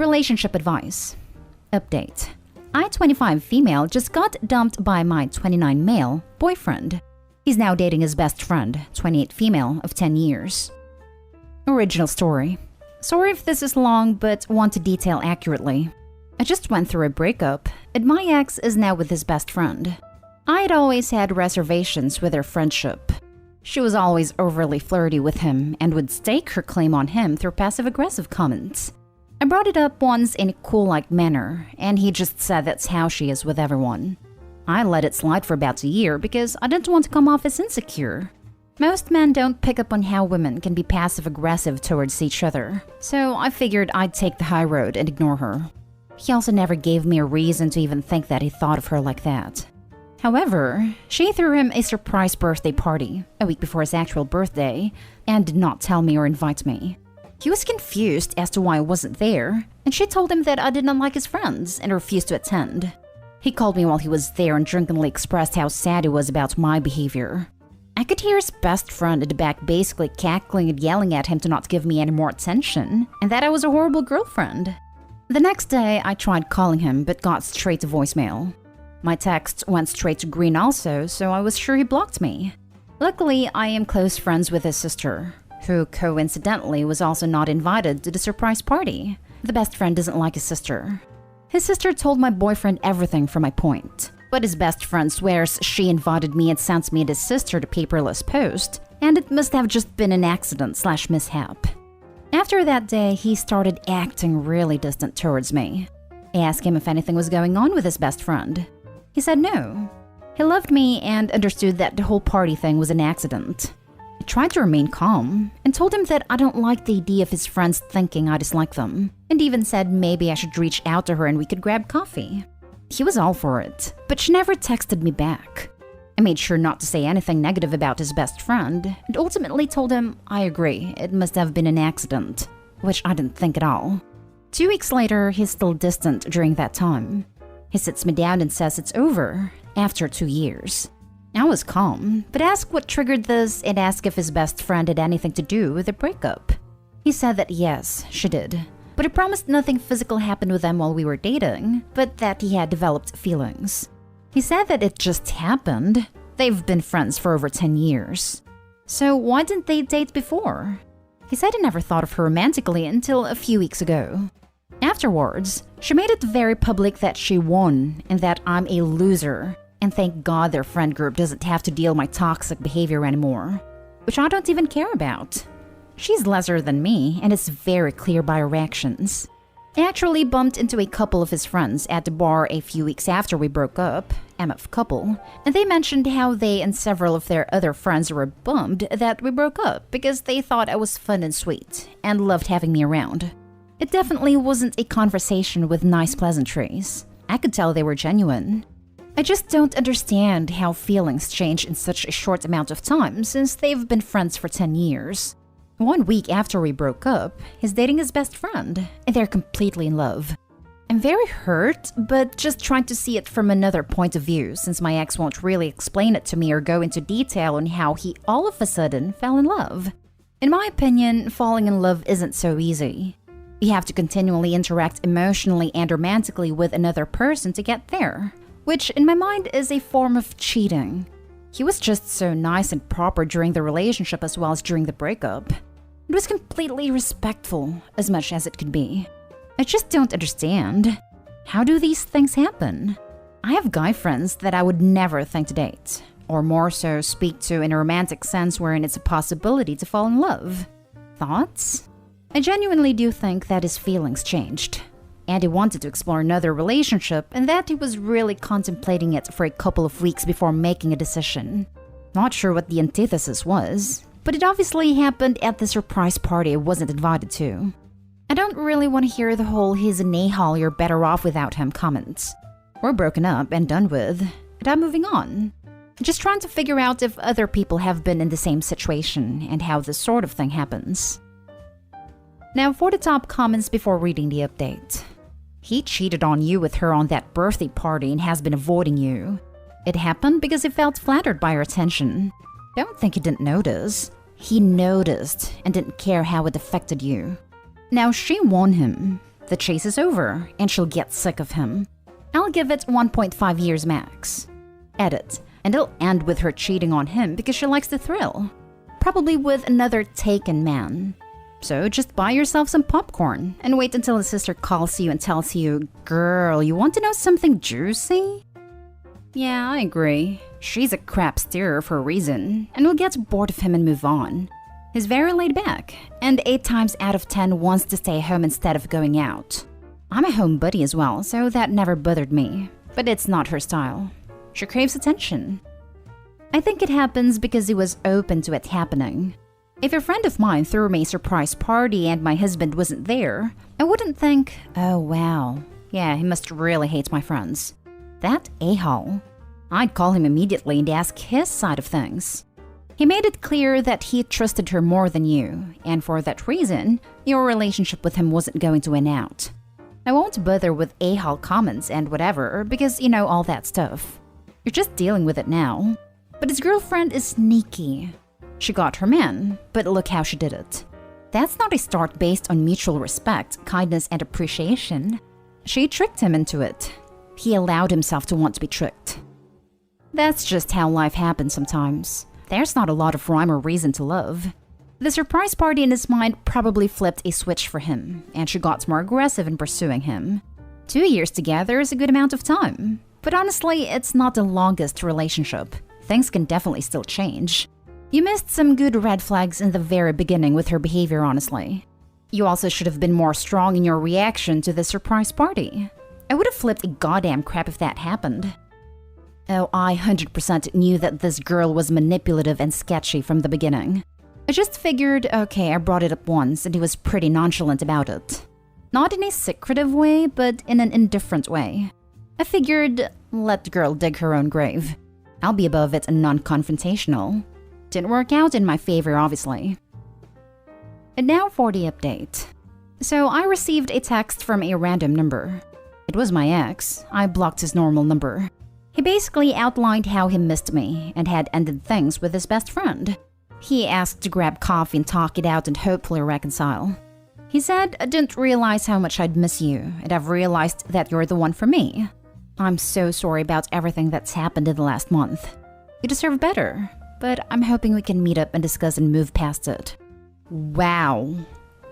Relationship advice. Update. I, 25 female, just got dumped by my 29 male boyfriend. He's now dating his best friend, 28 female, of 10 years. Original story. Sorry if this is long, but want to detail accurately. I just went through a breakup, and my ex is now with his best friend. I had always had reservations with their friendship. She was always overly flirty with him and would stake her claim on him through passive-aggressive comments. I brought it up once in a cool-like manner, and he just said that's how she is with everyone. I let it slide for about a year because I didn't want to come off as insecure. Most men don't pick up on how women can be passive-aggressive towards each other, so I figured I'd take the high road and ignore her. He also never gave me a reason to even think that he thought of her like that. However, she threw him a surprise birthday party a week before his actual birthday and did not tell me or invite me. He was confused as to why I wasn't there, and she told him that I did not like his friends and refused to attend. He called me while he was there and drunkenly expressed how sad he was about my behavior. I could hear his best friend at the back basically cackling and yelling at him to not give me any more attention, and that I was a horrible girlfriend. The next day, I tried calling him but got straight to voicemail. My text went straight to green also, so I was sure he blocked me. Luckily, I am close friends with his sister, who coincidentally was also not invited to the surprise party. The best friend doesn't like his sister. His sister told my boyfriend everything from my point, but his best friend swears she invited me and sent me and his sister the paperless post, and it must have just been an accident/mishap. After that day, he started acting really distant towards me. I asked him if anything was going on with his best friend. He said no. He loved me and understood that the whole party thing was an accident. I tried to remain calm and told him that I don't like the idea of his friends thinking I dislike them, and even said maybe I should reach out to her and we could grab coffee. He was all for it, but she never texted me back. I made sure not to say anything negative about his best friend and ultimately told him I agree, it must have been an accident, which I didn't think at all. 2 weeks later, he's still distant during that time. He sits me down and says it's over, after 2 years. I was calm, but asked what triggered this and asked if his best friend had anything to do with the breakup. He said that yes, she did, but he promised nothing physical happened with them while we were dating, but that he had developed feelings. He said that it just happened. They've been friends for over 10 years. So why didn't they date before? He said he never thought of her romantically until a few weeks ago. Afterwards, she made it very public that she won and that I'm a loser, and thank God their friend group doesn't have to deal my toxic behavior anymore, which I don't even care about. She's lesser than me, and it's very clear by her actions. I actually bumped into a couple of his friends at the bar a few weeks after we broke up, MF couple, and they mentioned how they and several of their other friends were bummed that we broke up because they thought I was fun and sweet and loved having me around. It definitely wasn't a conversation with nice pleasantries. I could tell they were genuine. I just don't understand how feelings change in such a short amount of time since they've been friends for 10 years. 1 week after we broke up, he's dating his best friend, and they're completely in love. I'm very hurt, but just trying to see it from another point of view since my ex won't really explain it to me or go into detail on how he all of a sudden fell in love. In my opinion, falling in love isn't so easy. You have to continually interact emotionally and romantically with another person to get there, which in my mind is a form of cheating. He was just so nice and proper during the relationship as well as during the breakup. It was completely respectful, as much as it could be. I just don't understand. How do these things happen? I have guy friends that I would never think to date, or more so speak to in a romantic sense wherein it's a possibility to fall in love. Thoughts? I genuinely do think that his feelings changed, and he wanted to explore another relationship and that he was really contemplating it for a couple of weeks before making a decision. Not sure what the antithesis was, but it obviously happened at the surprise party I wasn't invited to. I don't really want to hear the whole he's an a-hole, you're better off without him comments. We're broken up and done with, and I'm moving on. Just trying to figure out if other people have been in the same situation and how this sort of thing happens. Now for the top comments before reading the update. He cheated on you with her on that birthday party and has been avoiding you. It happened because he felt flattered by her attention. Don't think he didn't notice. He noticed and didn't care how it affected you. Now she won him. The chase is over, and she'll get sick of him. I'll give it 1.5 years max. Edit. And it'll end with her cheating on him because she likes the thrill. Probably with another taken man. So just buy yourself some popcorn and wait until his sister calls you and tells you, "Girl, you want to know something juicy?" Yeah, I agree. She's a crap steerer for a reason, and will get bored of him and move on. He's very laid back, and 8 times out of 10 wants to stay home instead of going out. I'm a home buddy as well, so that never bothered me. But it's not her style. She craves attention. I think it happens because he was open to it happening. If a friend of mine threw me a surprise party and my husband wasn't there, I wouldn't think, "Oh wow, yeah, he must really hate my friends." That a-hole. I'd call him immediately and ask his side of things. He made it clear that he trusted her more than you, and for that reason, your relationship with him wasn't going to win out. I won't bother with a-hole comments and whatever, because you know all that stuff. You're just dealing with it now. But his girlfriend is sneaky. She got her man, but look how she did it. That's not a start based on mutual respect, kindness, and appreciation. She tricked him into it. He allowed himself to want to be tricked. That's just how life happens sometimes. There's not a lot of rhyme or reason to love. The surprise party in his mind probably flipped a switch for him, and she got more aggressive in pursuing him. 2 years together is a good amount of time. But honestly, it's not the longest relationship. Things can definitely still change. You missed some good red flags in the very beginning with her behavior, honestly. You also should have been more strong in your reaction to the surprise party. I would have flipped a goddamn crap if that happened. Oh, I 100% knew that this girl was manipulative and sketchy from the beginning. I just figured, okay, I brought it up once and he was pretty nonchalant about it. Not in a secretive way, but in an indifferent way. I figured, let the girl dig her own grave. I'll be above it and non-confrontational. Didn't work out in my favor, obviously. And now for the update. So I received a text from a random number. It was my ex. I blocked his normal number. He basically outlined how he missed me and had ended things with his best friend. He asked to grab coffee and talk it out and hopefully reconcile. He said, "I didn't realize how much I'd miss you, and I've realized that you're the one for me. I'm so sorry about everything that's happened in the last month. You deserve better, but I'm hoping we can meet up and discuss and move past it." Wow.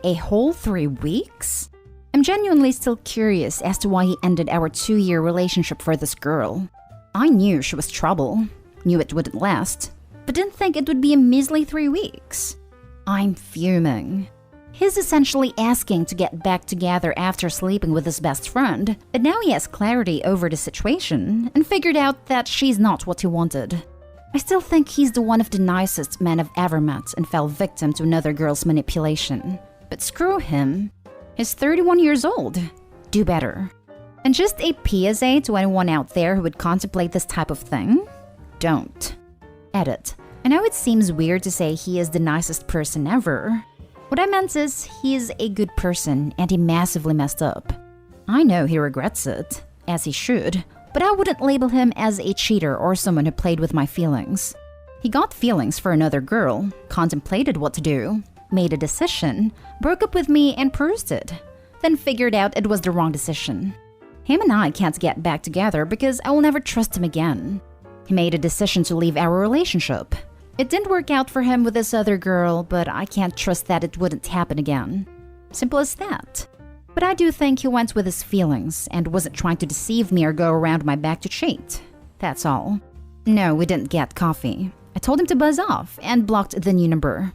A whole 3 weeks? I'm genuinely still curious as to why he ended our 2-year relationship for this girl. I knew she was trouble, knew it wouldn't last, but didn't think it would be a measly 3 weeks. I'm fuming. He's essentially asking to get back together after sleeping with his best friend, but now he has clarity over the situation and figured out that she's not what he wanted. I still think he's the one of the nicest men I've ever met and fell victim to another girl's manipulation. But screw him. He's 31 years old. Do better. And just a PSA to anyone out there who would contemplate this type of thing: don't. Edit. I know it seems weird to say he is the nicest person ever. What I meant is, he is a good person and he massively messed up. I know he regrets it, as he should, but I wouldn't label him as a cheater or someone who played with my feelings. He got feelings for another girl, contemplated what to do, made a decision, broke up with me and proved it, then figured out it was the wrong decision. Him and I can't get back together because I will never trust him again. He made a decision to leave our relationship. It didn't work out for him with this other girl, but I can't trust that it wouldn't happen again. Simple as that. But I do think he went with his feelings and wasn't trying to deceive me or go around my back to cheat. That's all. No, we didn't get coffee. I told him to buzz off and blocked the new number.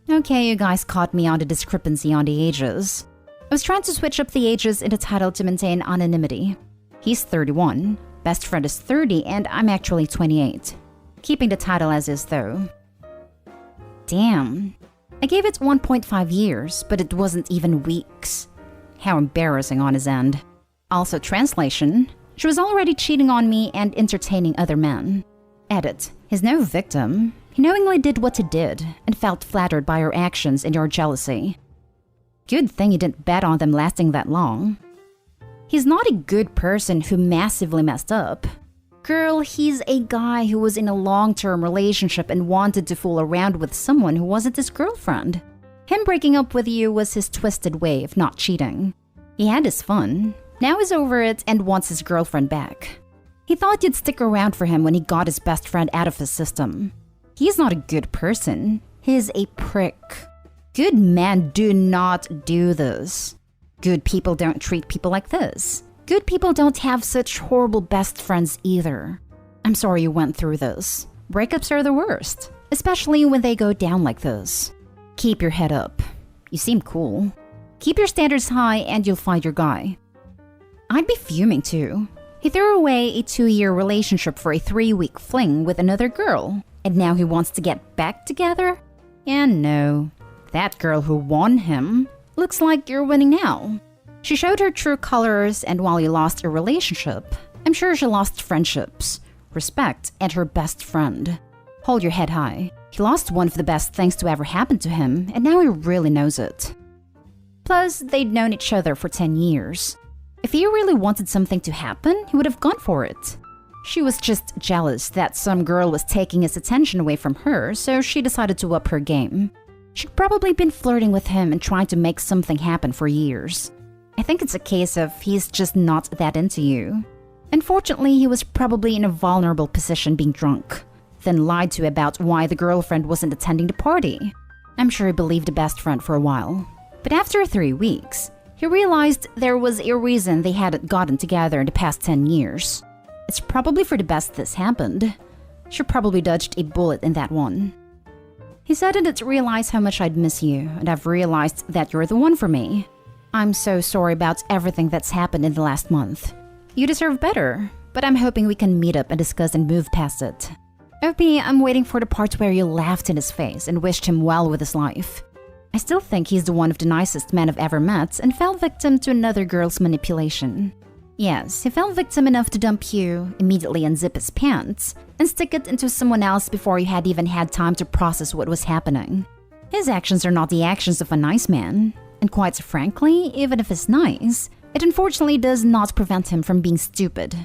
Okay, you guys caught me on the discrepancy on the ages. I was trying to switch up the ages in the title to maintain anonymity. He's 31, best friend is 30, and I'm actually 28. Keeping the title as is though. Damn. I gave it 1.5 years, but it wasn't even weeks. How embarrassing on his end. Also, translation. She was already cheating on me and entertaining other men. Edit. He's no victim. He knowingly did what he did and felt flattered by your actions and your jealousy. Good thing you didn't bet on them lasting that long. He's not a good person who massively messed up. Girl, he's a guy who was in a long-term relationship and wanted to fool around with someone who wasn't his girlfriend. Him breaking up with you was his twisted way of not cheating. He had his fun. Now he's over it and wants his girlfriend back. He thought you'd stick around for him when he got his best friend out of his system. He's not a good person. He's a prick. Good men do not do this. Good people don't treat people like this. Good people don't have such horrible best friends either. I'm sorry you went through this. Breakups are the worst, especially when they go down like this. Keep your head up. You seem cool. Keep your standards high and you'll find your guy. I'd be fuming too. He threw away a 2-year relationship for a 3-week fling with another girl, and now he wants to get back together? And no, that girl who won him looks like you're winning now. She showed her true colors, and while you lost a relationship, I'm sure she lost friendships, respect, and her best friend. Hold your head high. He lost one of the best things to ever happen to him, and now he really knows it. Plus, they'd known each other for 10 years. If he really wanted something to happen, he would have gone for it. She was just jealous that some girl was taking his attention away from her, so she decided to up her game. She'd probably been flirting with him and trying to make something happen for years. I think it's a case of he's just not that into you. Unfortunately, he was probably in a vulnerable position being drunk, then lied to about why the girlfriend wasn't attending the party. I'm sure he believed the best friend for a while. But after 3 weeks, he realized there was a reason they hadn't gotten together in the past 10 years. It's probably for the best this happened. She probably dodged a bullet in that one. He said I didn't realize how much I'd miss you, and I've realized that you're the one for me. I'm so sorry about everything that's happened in the last month. You deserve better, but I'm hoping we can meet up and discuss and move past it. OP, I'm waiting for the part where you laughed in his face and wished him well with his life. I still think he's the one of the nicest men I've ever met and fell victim to another girl's manipulation. Yes, he fell victim enough to dump you, immediately unzip his pants, and stick it into someone else before you had even had time to process what was happening. His actions are not the actions of a nice man, and quite frankly, even if he's nice, it unfortunately does not prevent him from being stupid.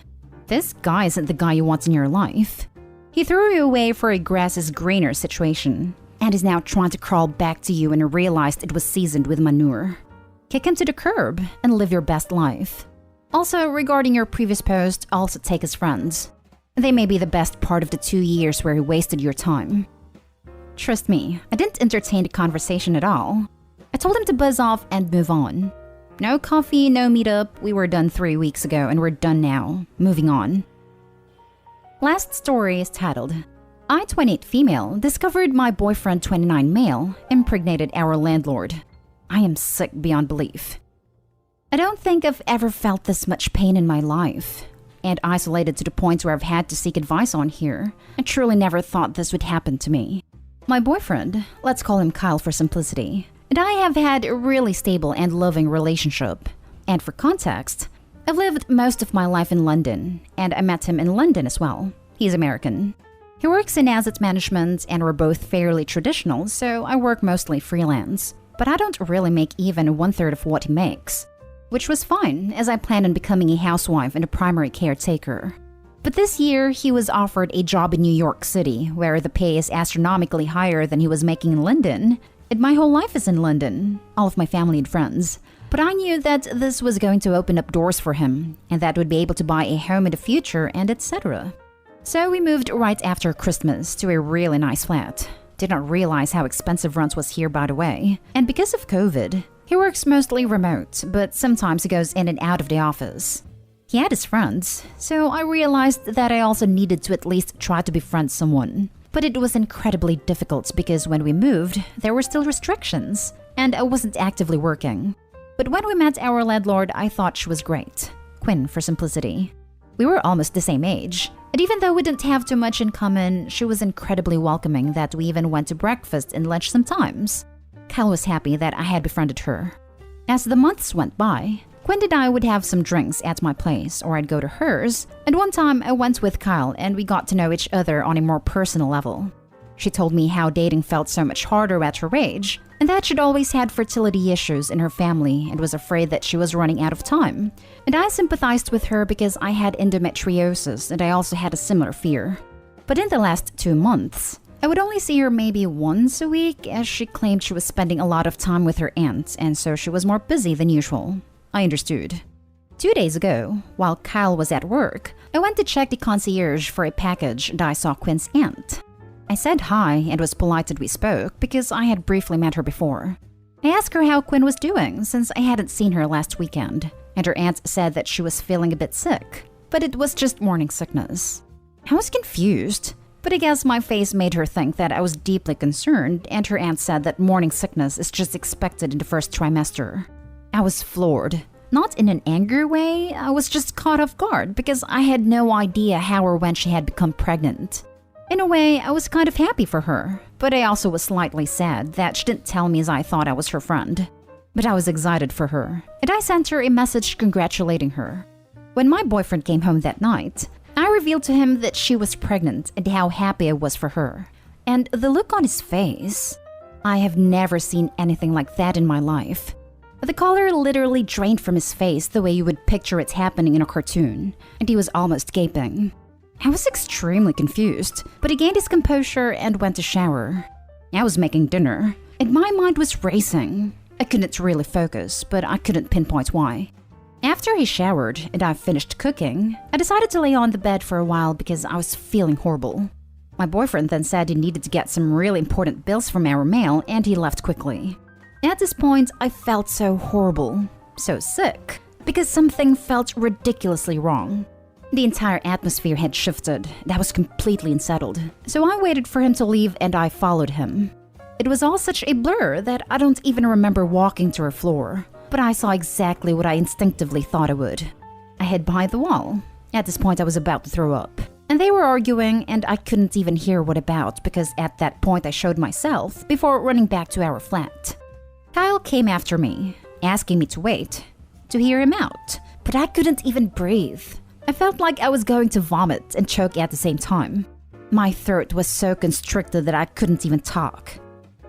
This guy isn't the guy you want in your life. He threw you away for a grass is greener situation, and is now trying to crawl back to you and realized it was seasoned with manure. Kick him to the curb and live your best life. Also, regarding your previous post, also take his friends. They may be the best part of the 2 years where he wasted your time. Trust me, I didn't entertain the conversation at all. I told him to buzz off and move on. No coffee, no meetup, we were done 3 weeks ago and we're done now. Moving on. Last story is titled, I, 28 female, discovered my boyfriend, 29 male, impregnated our landlord. I am sick beyond belief. I don't think I've ever felt this much pain in my life, and isolated to the point where I've had to seek advice on here. I truly never thought this would happen to me. My boyfriend, let's call him Kyle for simplicity, and I have had a really stable and loving relationship. And for context, I've lived most of my life in London, and I met him in London as well. He's American. He works in asset management and we're both fairly traditional, so I work mostly freelance. But I don't really make even 1/3 of what he makes. Which was fine, as I planned on becoming a housewife and a primary caretaker. But this year, he was offered a job in New York City, where the pay is astronomically higher than he was making in London. And my whole life is in London, all of my family and friends. But I knew that this was going to open up doors for him, and that would be able to buy a home in the future and etc. So we moved right after Christmas to a really nice flat. Did not realize how expensive rent was here, by the way. And because of COVID, he works mostly remote, but sometimes he goes in and out of the office. He had his friends, so I realized that I also needed to at least try to befriend someone. But it was incredibly difficult because when we moved, there were still restrictions, and I wasn't actively working. But when we met our landlord, I thought she was great. Quinn for simplicity. We were almost the same age. And even though we didn't have too much in common, she was incredibly welcoming that we even went to breakfast and lunch sometimes. Kyle was happy that I had befriended her. As the months went by, Quinn and I would have some drinks at my place or I'd go to hers, and one time I went with Kyle and we got to know each other on a more personal level. She told me how dating felt so much harder at her age, and that she'd always had fertility issues in her family and was afraid that she was running out of time. And I sympathized with her because I had endometriosis and I also had a similar fear. But in the last 2 months, I would only see her maybe once a week as she claimed she was spending a lot of time with her aunt and so she was more busy than usual. I understood. 2 days ago, while Kyle was at work, I went to check the concierge for a package and I saw Quinn's aunt. I said hi and was polite that we spoke because I had briefly met her before. I asked her how Quinn was doing since I hadn't seen her last weekend, and her aunt said that she was feeling a bit sick, but it was just morning sickness. I was confused, but I guess my face made her think that I was deeply concerned, and her aunt said that morning sickness is just expected in the first trimester. I was floored. Not in an angry way, I was just caught off guard because I had no idea how or when she had become pregnant. In a way, I was kind of happy for her, but I also was slightly sad that she didn't tell me as I thought I was her friend. But I was excited for her, and I sent her a message congratulating her. When my boyfriend came home that night, I revealed to him that she was pregnant and how happy I was for her. And the look on his face, I have never seen anything like that in my life. The color literally drained from his face the way you would picture it happening in a cartoon, and he was almost gaping. I was extremely confused, but he gained his composure and went to shower. I was making dinner, and my mind was racing. I couldn't really focus, but I couldn't pinpoint why. After he showered and I finished cooking, I decided to lay on the bed for a while because I was feeling horrible. My boyfriend then said he needed to get some really important bills from our mail, and he left quickly. At this point, I felt so horrible, so sick, because something felt ridiculously wrong. The entire atmosphere had shifted, and I was completely unsettled. So I waited for him to leave and I followed him. It was all such a blur that I don't even remember walking to her floor, but I saw exactly what I instinctively thought I would. I hid behind the wall. At this point, I was about to throw up. And they were arguing, and I couldn't even hear what about because at that point I showed myself before running back to our flat. Kyle came after me, asking me to wait, to hear him out, but I couldn't even breathe. I felt like I was going to vomit and choke at the same time. My throat was so constricted that I couldn't even talk.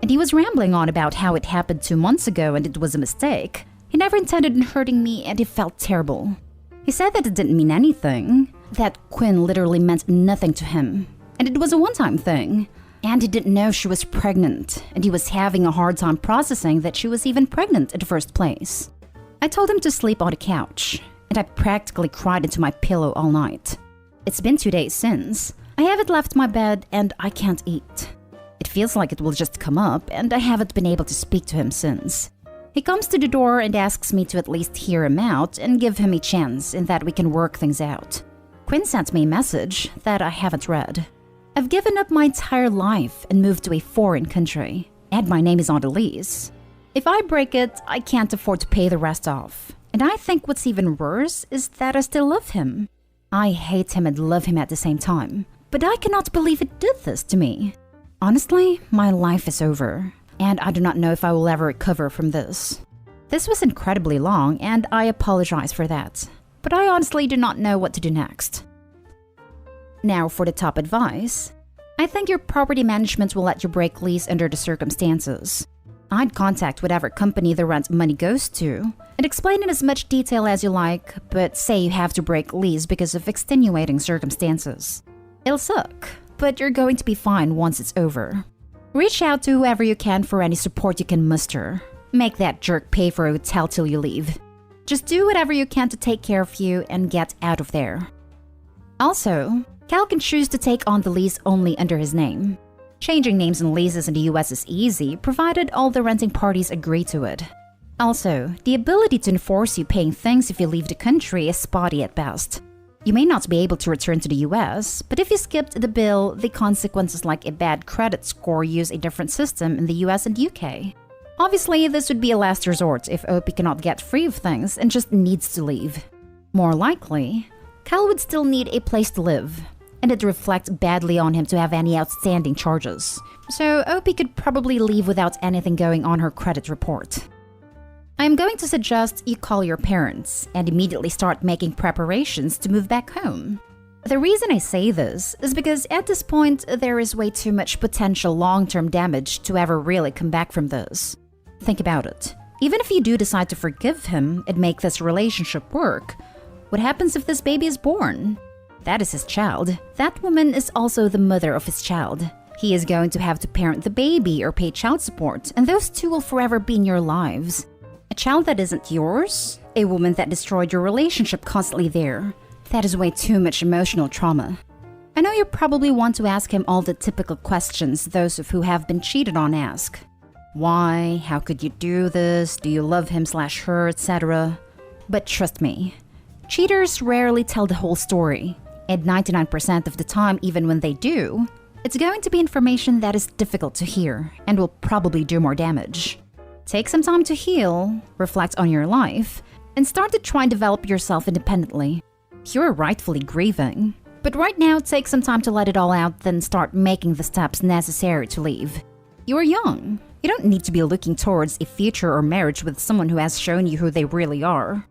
And he was rambling on about how it happened 2 months ago and it was a mistake. He never intended on hurting me and it felt terrible. He said that it didn't mean anything, that Quinn literally meant nothing to him, and it was a one-time thing. And he didn't know she was pregnant, and he was having a hard time processing that she was even pregnant in the first place. I told him to sleep on the couch, and I practically cried into my pillow all night. It's been 2 days since. I haven't left my bed, and I can't eat. It feels like it will just come up, and I haven't been able to speak to him since. He comes to the door and asks me to at least hear him out and give him a chance in that we can work things out. Quinn sent me a message that I haven't read. I've given up my entire life and moved to a foreign country, and my name is on the lease. If I break it, I can't afford to pay the rest off. And I think what's even worse is that I still love him. I hate him and love him at the same time, but I cannot believe it did this to me. Honestly, my life is over, and I do not know if I will ever recover from this. This was incredibly long, and I apologize for that, but I honestly do not know what to do next. Now for the top advice. I think your property management will let you break lease under the circumstances. I'd contact whatever company the rent money goes to and explain in as much detail as you like, but say you have to break lease because of extenuating circumstances. It'll suck, but you're going to be fine once it's over. Reach out to whoever you can for any support you can muster. Make that jerk pay for a hotel till you leave. Just do whatever you can to take care of you and get out of there. Also, Cal can choose to take on the lease only under his name. Changing names and leases in the US is easy, provided all the renting parties agree to it. Also, the ability to enforce you paying things if you leave the country is spotty at best. You may not be able to return to the US, but if you skipped the bill, the consequences like a bad credit score use a different system in the US and UK. Obviously, this would be a last resort if OP cannot get free of things and just needs to leave. More likely, Cal would still need a place to live, and it reflects badly on him to have any outstanding charges. So OP could probably leave without anything going on her credit report. I am going to suggest you call your parents and immediately start making preparations to move back home. The reason I say this is because at this point, there is way too much potential long-term damage to ever really come back from this. Think about it. Even if you do decide to forgive him and make this relationship work, what happens if this baby is born? That is his child. That woman is also the mother of his child. He is going to have to parent the baby or pay child support, and those two will forever be in your lives. A child that isn't yours? A woman that destroyed your relationship constantly there. That is way too much emotional trauma. I know you probably want to ask him all the typical questions those of who have been cheated on ask. Why? How could you do this? Do you love him/her, etc.? But trust me, cheaters rarely tell the whole story. And 99% of the time, even when they do, it's going to be information that is difficult to hear and will probably do more damage. Take some time to heal, reflect on your life, and start to try and develop yourself independently. You're rightfully grieving. But right now, take some time to let it all out, then start making the steps necessary to leave. You're young. You don't need to be looking towards a future or marriage with someone who has shown you who they really are.